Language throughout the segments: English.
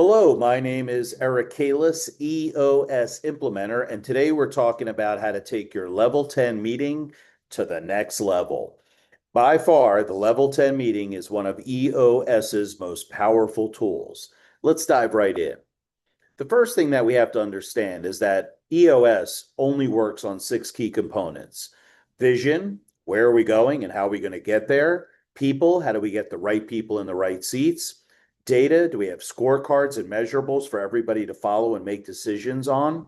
Hello, my name is Eric Keiles, EOS Implementer, and today we're talking about how to take your level 10 meeting to the next level. By far, the level 10 meeting is one of EOS's most powerful tools. Let's dive right in. The first thing that we have to understand is that EOS only works on six key components: vision, where are we going and how are we going to get there? People, how do we get the right people in the right seats? Data, do we have scorecards and measurables for everybody to follow and make decisions on?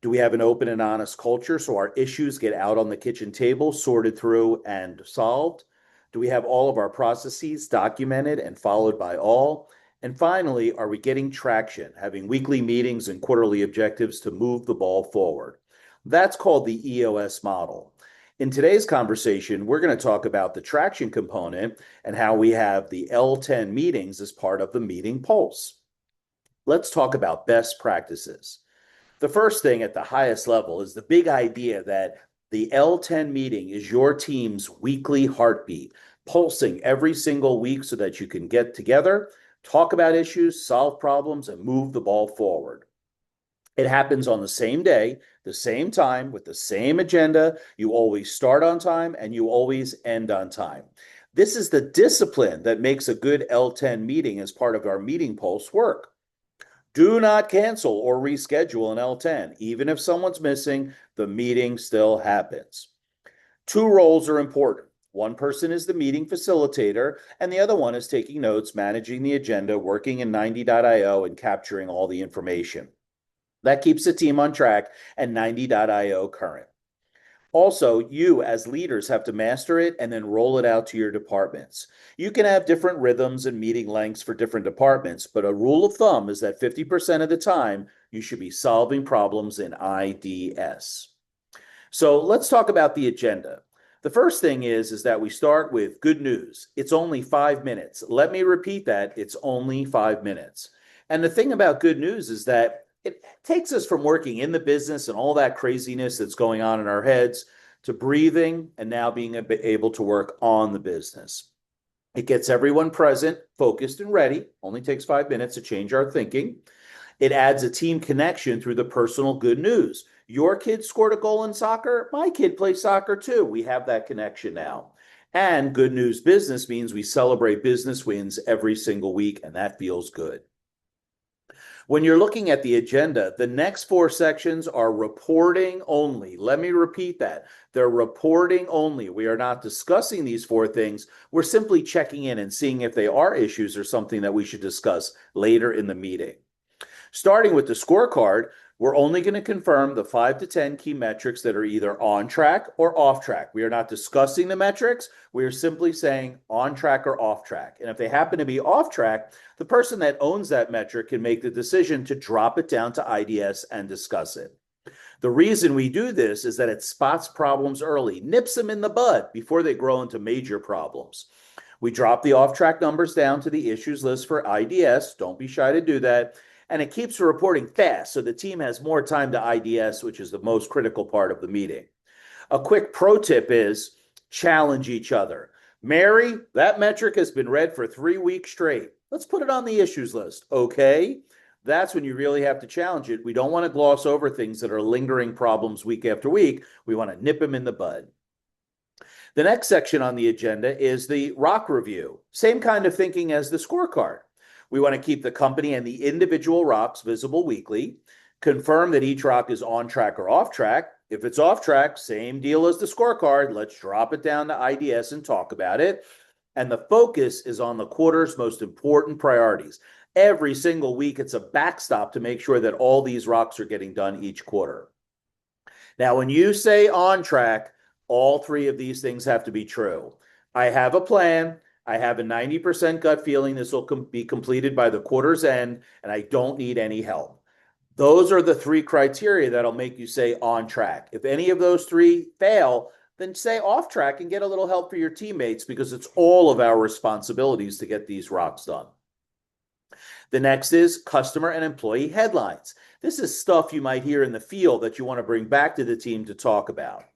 Do we have an open and honest culture so our issues get out on the kitchen table, sorted through and solved? Do we have all of our processes documented and followed by all? And finally, are we getting traction, having weekly meetings and quarterly objectives to move the ball forward? That's called the EOS model. In today's conversation, we're going to talk about the traction component and how we have the L10 meetings as part of the meeting pulse. Let's talk about best practices. The first thing at the highest level is the big idea that the L10 meeting is your team's weekly heartbeat, pulsing every single week so that you can get together, talk about issues, solve problems, and move the ball forward. It happens on the same day, the same time, with the same agenda. You always start on time and you always end on time. This is the discipline that makes a good L10 meeting as part of our meeting pulse work. Do not cancel or reschedule an L10. Even if someone's missing, the meeting still happens. Two roles are important. One person is the meeting facilitator, and the other one is taking notes, managing the agenda, working in 90.io, and capturing all the information. That keeps the team on track and 90.io current. Also, you as leaders have to master it and then roll it out to your departments. You can have different rhythms and meeting lengths for different departments, but a rule of thumb is that 50% of the time, you should be solving problems in IDS. So let's talk about the agenda. The first thing is that we start with good news. It's only 5 minutes. Let me repeat that. It's only 5 minutes. And the thing about good news is that it takes us from working in the business and all that craziness that's going on in our heads to breathing and now being able to work on the business. It gets everyone present, focused, and ready. Only takes 5 minutes to change our thinking. It adds a team connection through the personal good news. Your kid scored a goal in soccer. My kid plays soccer too. We have that connection now. And good news business means we celebrate business wins every single week, and that feels good. When you're looking at the agenda, the next 4 sections are reporting only. Let me repeat that. They're reporting only. We are not discussing these 4 things. We're simply checking in and seeing if they are issues or something that we should discuss later in the meeting. Starting with the scorecard, we're only going to confirm the 5 to 10 key metrics that are either on track or off track. We are not discussing the metrics. We are simply saying on track or off track. And if they happen to be off track, the person that owns that metric can make the decision to drop it down to IDS and discuss it. The reason we do this is that it spots problems early, nips them in the bud before they grow into major problems. We drop the off-track numbers down to the issues list for IDS. Don't be shy to do that. And it keeps the reporting fast so the team has more time to IDS, which is the most critical part of the meeting. A quick pro tip is challenge each other. Mary, that metric has been read for 3 weeks straight. Let's put it on the issues list. Okay. That's when you really have to challenge it. We don't want to gloss over things that are lingering problems week after week. We want to nip them in the bud. The next section on the agenda is the ROC review. Same kind of thinking as the scorecard. We want to keep the company and the individual ROCs visible weekly, confirm that each ROC is on track or off track. If it's off track, same deal as the scorecard. Let's drop it down to IDS and talk about it. And the focus is on the quarter's most important priorities. Every single week, it's a backstop to make sure that all these ROCs are getting done each quarter. Now, when you say on track, all 3 of these things have to be true. I have a plan. I have a 90% gut feeling this will be completed by the quarter's end, and I don't need any help. Those are the 3 criteria that'll make you say on track. If any of those 3 fail, then say off track and get a little help for your teammates because it's all of our responsibilities to get these ROCs done. The next is customer and employee headlines. This is stuff you might hear in the field that you want to bring back to the team to talk about.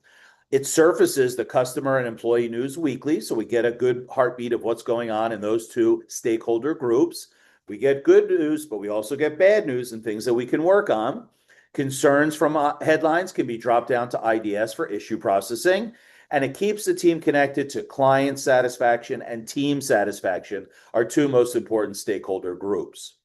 It surfaces the customer and employee news weekly, so we get a good heartbeat of what's going on in those 2 stakeholder groups. We get good news, but we also get bad news and things that we can work on. Concerns from headlines can be dropped down to IDS for issue processing, and it keeps the team connected to client satisfaction and team satisfaction, our two most important stakeholder groups.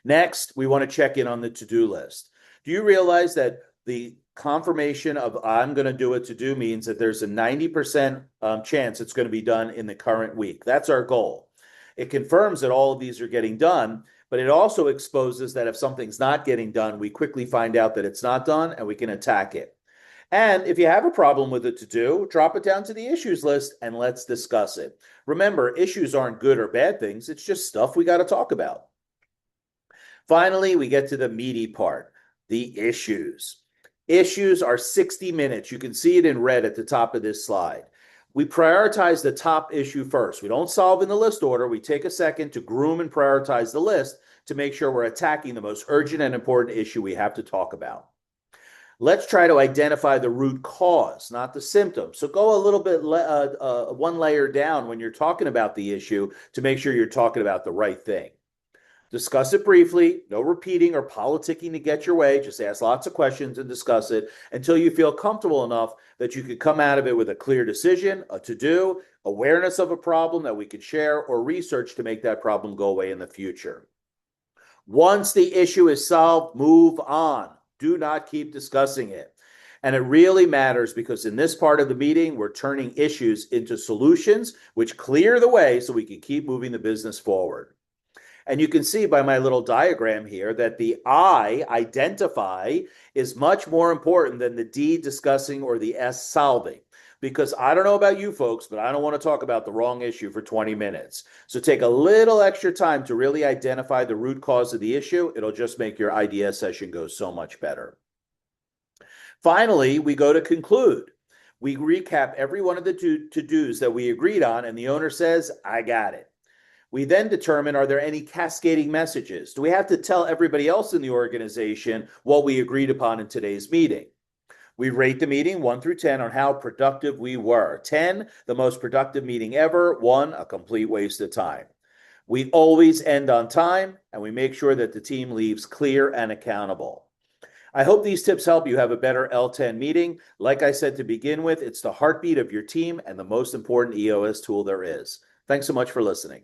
Next, we want to check in on the to-do list. Do you realize that the confirmation of I'm going to do a to-do means that there's a 90% chance it's going to be done in the current week? That's our goal. It confirms that all of these are getting done, but it also exposes that if something's not getting done, we quickly find out that it's not done and we can attack it. And if you have a problem with it to do, drop it down to the issues list and let's discuss it. Remember, issues aren't good or bad things. It's just stuff we got to talk about. Finally, we get to the meaty part, the issues. Issues are 60 minutes. You can see it in red at the top of this slide. We prioritize the top issue first. We don't solve in the list order. We take a second to groom and prioritize the list to make sure we're attacking the most urgent and important issue we have to talk about. Let's try to identify the root cause, not the symptom. So go a little bit one layer down when you're talking about the issue to make sure you're talking about the right thing. Discuss it briefly, no repeating or politicking to get your way. Just ask lots of questions and discuss it until you feel comfortable enough that you could come out of it with a clear decision, a to-do, awareness of a problem that we could share, or research to make that problem go away in the future. Once the issue is solved, move on. Do not keep discussing it. And it really matters because in this part of the meeting, we're turning issues into solutions which clear the way so we can keep moving the business forward. And you can see by my little diagram here that the I, identify, is much more important than the D, discussing, or the S, solving. Because I don't know about you folks, but I don't want to talk about the wrong issue for 20 minutes. So take a little extra time to really identify the root cause of the issue. It'll just make your IDS session go so much better. Finally, we go to conclude. We recap every one of the to-dos that we agreed on, and the owner says, I got it. We then determine, are there any cascading messages? Do we have to tell everybody else in the organization what we agreed upon in today's meeting? We rate the meeting 1 through 10 on how productive we were. 10, the most productive meeting ever. 1, a complete waste of time. We always end on time, and we make sure that the team leaves clear and accountable. I hope these tips help you have a better L10 meeting. Like I said to begin with, it's the heartbeat of your team and the most important EOS tool there is. Thanks so much for listening.